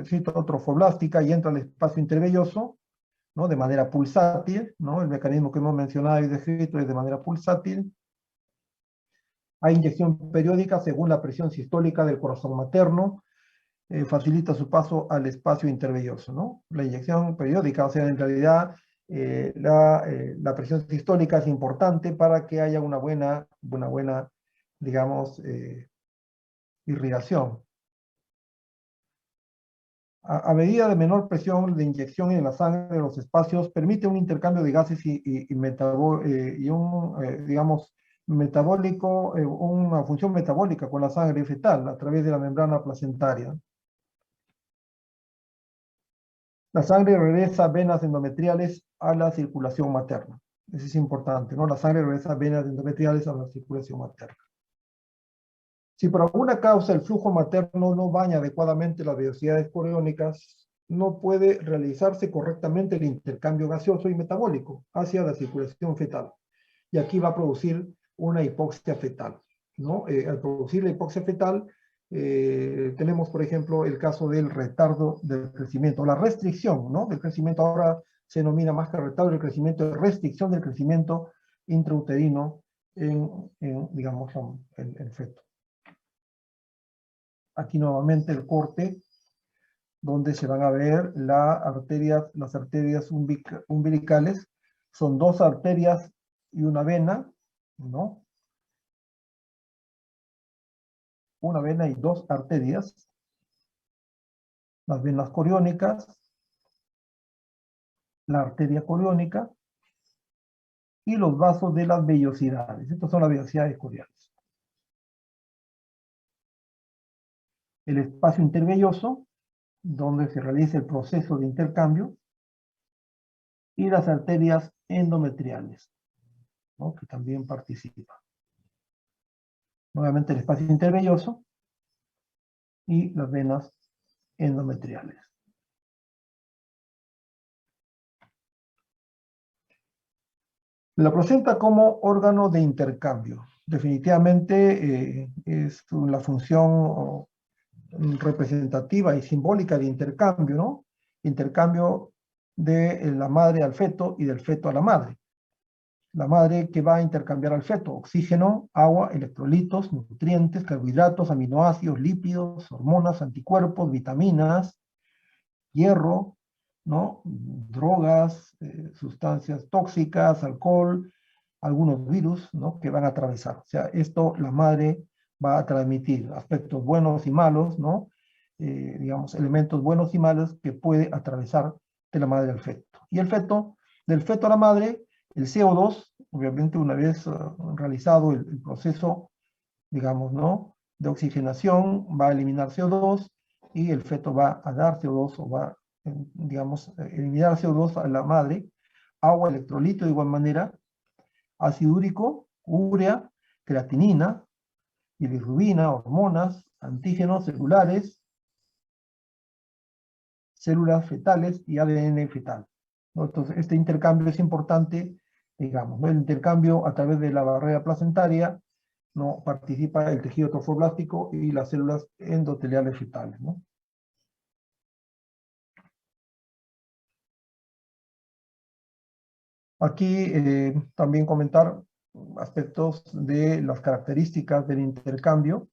[SPEAKER 1] citotrofoblástica y entra al espacio intervelloso, ¿no? De manera pulsátil, ¿no? El mecanismo que hemos mencionado y descrito es de manera pulsátil. Hay inyección periódica según la presión sistólica del corazón materno. facilita su paso al espacio intervelloso, ¿no? La inyección periódica, o sea, en realidad la presión sistólica es importante para que haya una buena digamos, irrigación. A medida de menor presión de inyección en la sangre de los espacios, permite un intercambio de gases y un, digamos, metabólico, una función metabólica con la sangre fetal a través de la membrana placentaria. La sangre regresa a venas endometriales a la circulación materna. Eso es importante, ¿no? La sangre regresa a venas endometriales a la circulación materna. Si por alguna causa el flujo materno no baña adecuadamente las velocidades coriónicas, no puede realizarse correctamente el intercambio gaseoso y metabólico hacia la circulación fetal. Y aquí va a producir una hipoxia fetal, ¿no? Al producir la hipoxia fetal, tenemos, por ejemplo, el caso del retardo del crecimiento, la restricción, ¿no? Del crecimiento. Ahora se denomina más que retardo del crecimiento, restricción del crecimiento intrauterino digamos, en el feto. Aquí nuevamente el corte, donde se van a ver las arterias umbilicales. Son dos arterias y una vena, ¿no? Una vena y dos arterias. Las venas coriónicas, la arteria coriónica y los vasos de las vellosidades. Estas son las vellosidades coriales. El espacio intervelloso, donde se realiza el proceso de intercambio, y las arterias endometriales, ¿no? Que también participan. Nuevamente el espacio intervelloso y las venas endometriales. La placenta como órgano de intercambio. Definitivamente es la función representativa y simbólica de intercambio, ¿no? Intercambio de la madre al feto y del feto a la madre. La madre que va a intercambiar al feto: oxígeno, agua, electrolitos, nutrientes, carbohidratos, aminoácidos, lípidos, hormonas, anticuerpos, vitaminas, hierro, ¿no? Drogas, sustancias tóxicas, alcohol, algunos virus, ¿no? Que van a atravesar. O sea, esto la madre va a transmitir aspectos buenos y malos, ¿no? Digamos, elementos buenos y malos que puede atravesar de la madre al feto. Y el feto, del feto a la madre, el CO2, obviamente una vez realizado el proceso, digamos, ¿no? De oxigenación, va a eliminar CO2 y el feto va a dar CO2 o va, digamos, eliminar CO2 a la madre, agua, electrolito de igual manera, ácido úrico, urea, creatinina, bilirrubina, hormonas, antígenos celulares, células fetales y ADN fetal, ¿no? Entonces, este intercambio es importante, digamos, ¿no? El intercambio a través de la barrera placentaria, ¿no? Participa el tejido trofoblástico y las células endoteliales fetales, ¿no? Aquí también comentar aspectos de las características del intercambio.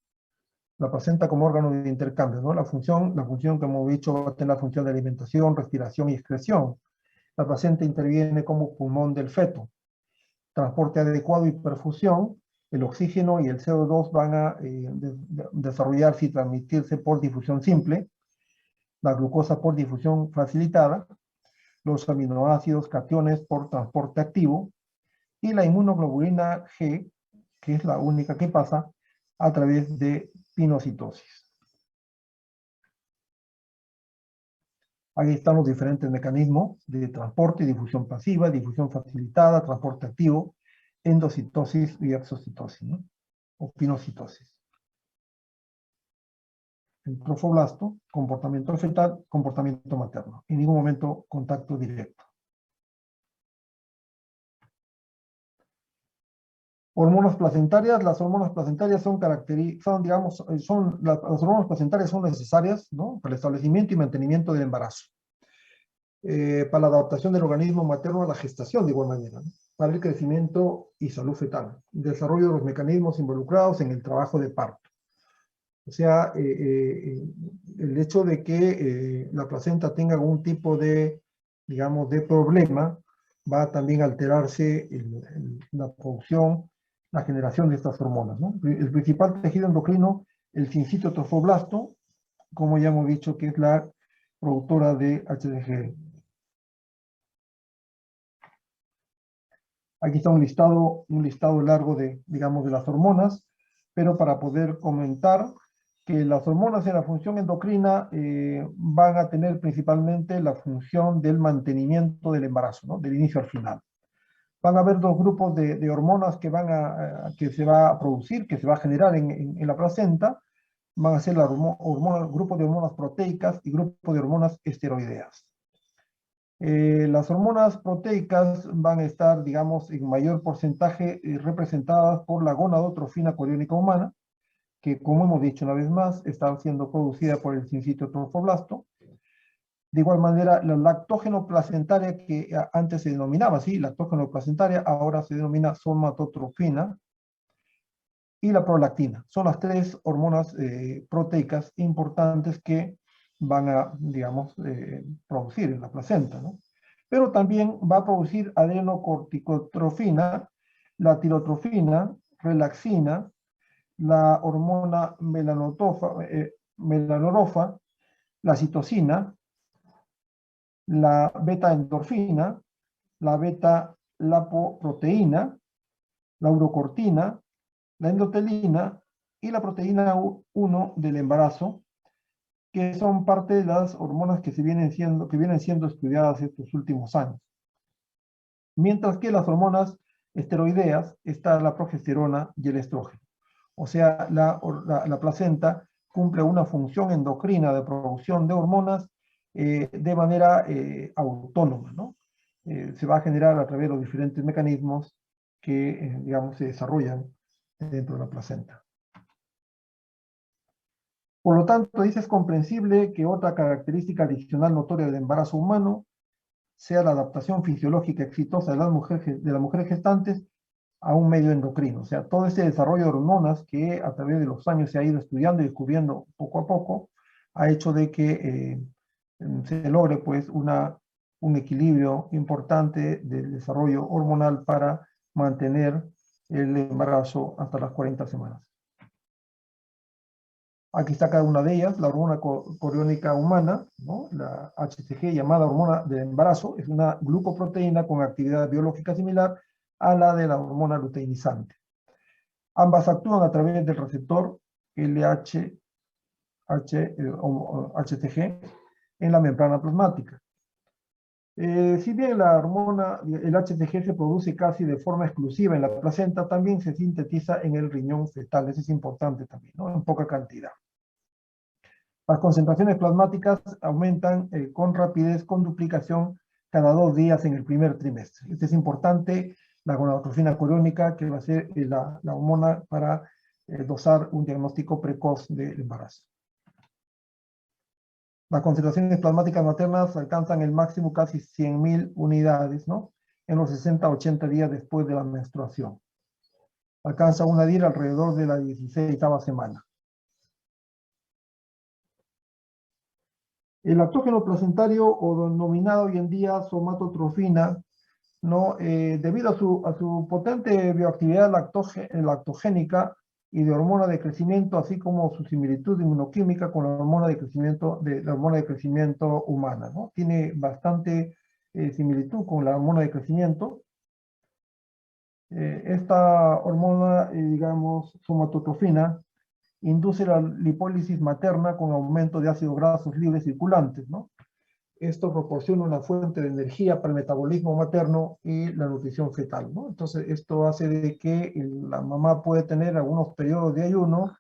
[SPEAKER 1] La placenta como órgano de intercambio, ¿no? La función que hemos dicho va a tener la función de alimentación, respiración y excreción. La placenta interviene como pulmón del feto. Transporte adecuado y perfusión. El oxígeno y el CO2 van a desarrollarse y transmitirse por difusión simple. La glucosa por difusión facilitada. Los aminoácidos cationes por transporte activo. Y la inmunoglobulina G, que es la única que pasa a través de pinocitosis. Ahí están los diferentes mecanismos de transporte: difusión pasiva, difusión facilitada, transporte activo, endocitosis y exocitosis, ¿no? O pinocitosis. El trofoblasto, comportamiento fetal, comportamiento materno. En ningún momento contacto directo. Hormonas placentarias. Las hormonas placentarias las hormonas placentarias son necesarias, ¿no? Para el establecimiento y mantenimiento del embarazo. Para la adaptación del organismo materno a la gestación, de igual manera, ¿no? Para el crecimiento y salud fetal. Desarrollo de los mecanismos involucrados en el trabajo de parto. O sea, el hecho de que la placenta tenga algún tipo de, digamos, de problema, va a también alterarse la producción, la generación de estas hormonas, ¿no? El principal tejido endocrino, el sincito trofoblasto, como ya hemos dicho, que es la productora de HCG. Aquí está un listado largo de, digamos, de las hormonas, pero para poder comentar que las hormonas en la función endocrina van a tener principalmente la función del mantenimiento del embarazo, ¿no? Del inicio al final. Van a haber dos grupos de hormonas que se va a producir, que se va a generar en la placenta. Van a ser grupo de hormonas proteicas y grupo de hormonas esteroideas. Las hormonas proteicas van a estar, digamos, en mayor porcentaje representadas por la gonadotrofina coriónica humana, que, como hemos dicho una vez más, está siendo producida por el sincito trofoblasto. De igual manera, la lactógeno placentaria, que antes se denominaba así, lactógeno placentaria, ahora se denomina somatotrofina, y la prolactina. Son las tres hormonas proteicas importantes que van a, digamos, producir en la placenta, ¿no? Pero también va a producir adrenocorticotrofina, la tirotrofina, relaxina, la hormona melanorofa, la citosina, la beta-endorfina, la beta-lapoproteína, la urocortina, la endotelina y la proteína 1 del embarazo, que son parte de las hormonas que vienen siendo estudiadas estos últimos años. Mientras que las hormonas esteroideas está la progesterona y el estrógeno. O sea, la placenta cumple una función endocrina de producción de hormonas de manera autónoma, ¿no? Se va a generar a través de los diferentes mecanismos que, digamos, se desarrollan dentro de la placenta. Por lo tanto, dice, es comprensible que otra característica adicional notoria del embarazo humano sea la adaptación fisiológica exitosa de las mujeres gestantes a un medio endocrino. O sea, todo ese desarrollo de hormonas que a través de los años se ha ido estudiando y descubriendo poco a poco, ha hecho de que se logre pues un equilibrio importante del desarrollo hormonal para mantener el embarazo hasta las 40 semanas. Aquí está cada una de ellas, la hormona coriónica humana, ¿no? La HCG, llamada hormona del embarazo, es una glucoproteína con actividad biológica similar a la de la hormona luteinizante. Ambas actúan a través del receptor HCG en la membrana plasmática. Si bien el HCG se produce casi de forma exclusiva en la placenta, también se sintetiza en el riñón fetal. Eso es importante también, ¿no? En poca cantidad. Las concentraciones plasmáticas aumentan con rapidez, con duplicación cada 2 días en el primer trimestre. Esto es importante, la gonadotrofina coriónica, que va a ser la hormona para dosar un diagnóstico precoz del embarazo. Las concentraciones plasmáticas maternas alcanzan el máximo casi 100.000 unidades, ¿no? En los 60-80 días después de la menstruación. Alcanza una DIR alrededor de la 16ª semana. El lactógeno placentario, o denominado hoy en día somatotrofina, ¿no? Debido a su potente bioactividad lactogénica y de hormona de crecimiento, así como su similitud inmunoquímica con la hormona de crecimiento humana, ¿no? Tiene bastante similitud con la hormona de crecimiento. Esta hormona, digamos, somatotrofina, induce la lipólisis materna con aumento de ácidos grasos libres circulantes, ¿no? Esto proporciona una fuente de energía para el metabolismo materno y la nutrición fetal, ¿no? Entonces, esto hace de que la mamá puede tener algunos periodos de ayuno,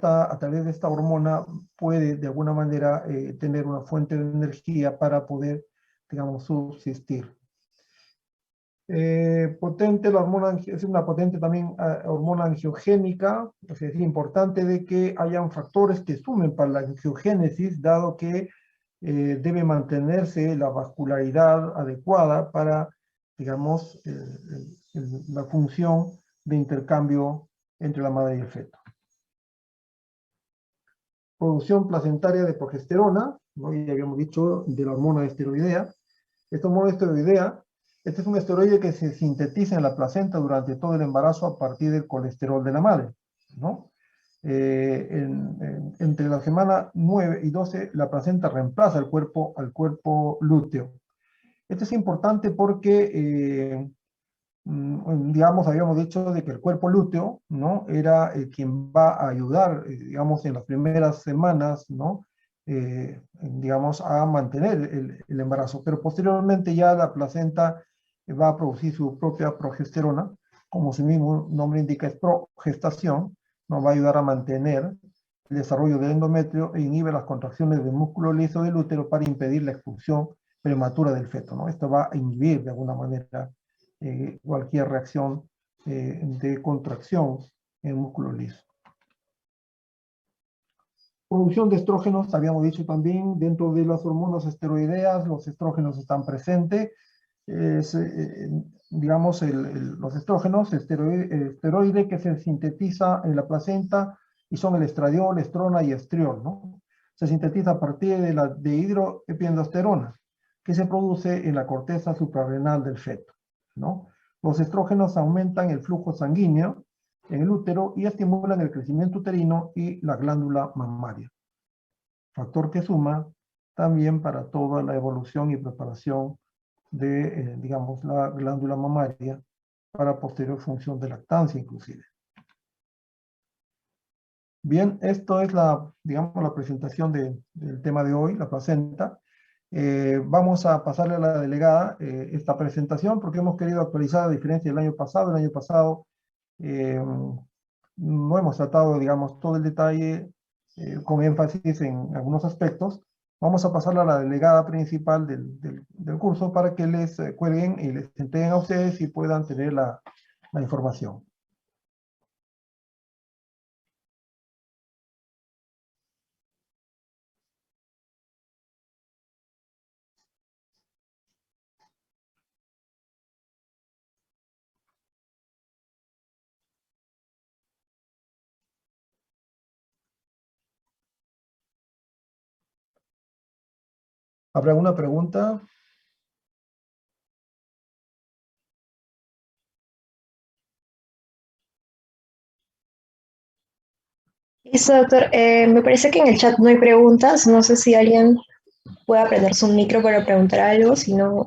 [SPEAKER 1] a través de esta hormona puede de alguna manera tener una fuente de energía para poder, digamos, subsistir. Potente, la hormona es una potente también hormona angiogénica, o sea, es importante de que hayan factores que sumen para la angiogénesis, dado que debe mantenerse la vascularidad adecuada para, digamos, la función de intercambio entre la madre y el feto. producción placentaria de progesterona, ¿no? Ya habíamos dicho de la hormona esteroidea. Esta hormona esteroidea, este es un esteroide que se sintetiza en la placenta durante todo el embarazo a partir del colesterol de la madre, ¿no? Entre la semana 9 y 12, la placenta reemplaza al cuerpo lúteo. Esto es importante porque, digamos, habíamos dicho de que el cuerpo lúteo, ¿no? Era quien va a ayudar, digamos, en las primeras semanas, ¿no? Digamos, a mantener el embarazo, pero posteriormente ya la placenta va a producir su propia progesterona, como su mismo nombre indica, es progestación, nos va a ayudar a mantener el desarrollo del endometrio e inhibe las contracciones del músculo liso del útero para impedir la expulsión prematura del feto, ¿no? Esto va a inhibir de alguna manera cualquier reacción de contracción en el músculo liso. Producción de estrógenos, habíamos dicho también, dentro de las hormonas esteroideas, los estrógenos están presentes. Digamos, los estrógenos, esteroide que se sintetiza en la placenta y son el estradiol, estrona y estriol, ¿no? Se sintetiza a partir de hidroepiandrosterona, que se produce en la corteza suprarrenal del feto, ¿no? Los estrógenos aumentan el flujo sanguíneo en el útero y estimulan el crecimiento uterino y la glándula mamaria. Factor que suma también para toda la evolución y preparación de, digamos, la glándula mamaria para posterior función de lactancia inclusive. Bien, esto es digamos, la presentación del tema de hoy, la placenta. Vamos a pasarle a la delegada esta presentación porque hemos querido actualizar a diferencia del año pasado. El año pasado no hemos tratado, digamos, todo el detalle con énfasis en algunos aspectos. Vamos a pasarle a la delegada principal del curso para que les cuelguen y les entreguen a ustedes y puedan tener la información. ¿Habrá alguna pregunta?
[SPEAKER 3] Listo, doctor. Me parece que en el chat no hay preguntas. No sé si alguien puede prender su micro para preguntar algo. Si no,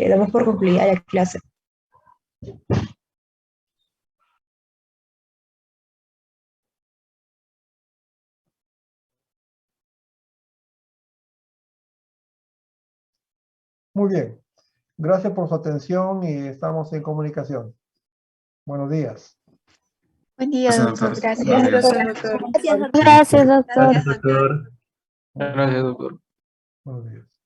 [SPEAKER 3] damos por concluida la clase.
[SPEAKER 1] Muy bien. Gracias por su atención y estamos en comunicación. Buenos días.
[SPEAKER 2] Buen día, doctor. Gracias.
[SPEAKER 3] Gracias, doctor.
[SPEAKER 2] Gracias, doctor.
[SPEAKER 4] Gracias, doctor.
[SPEAKER 5] Gracias, doctor.
[SPEAKER 6] Gracias, doctor.
[SPEAKER 1] Buenos días.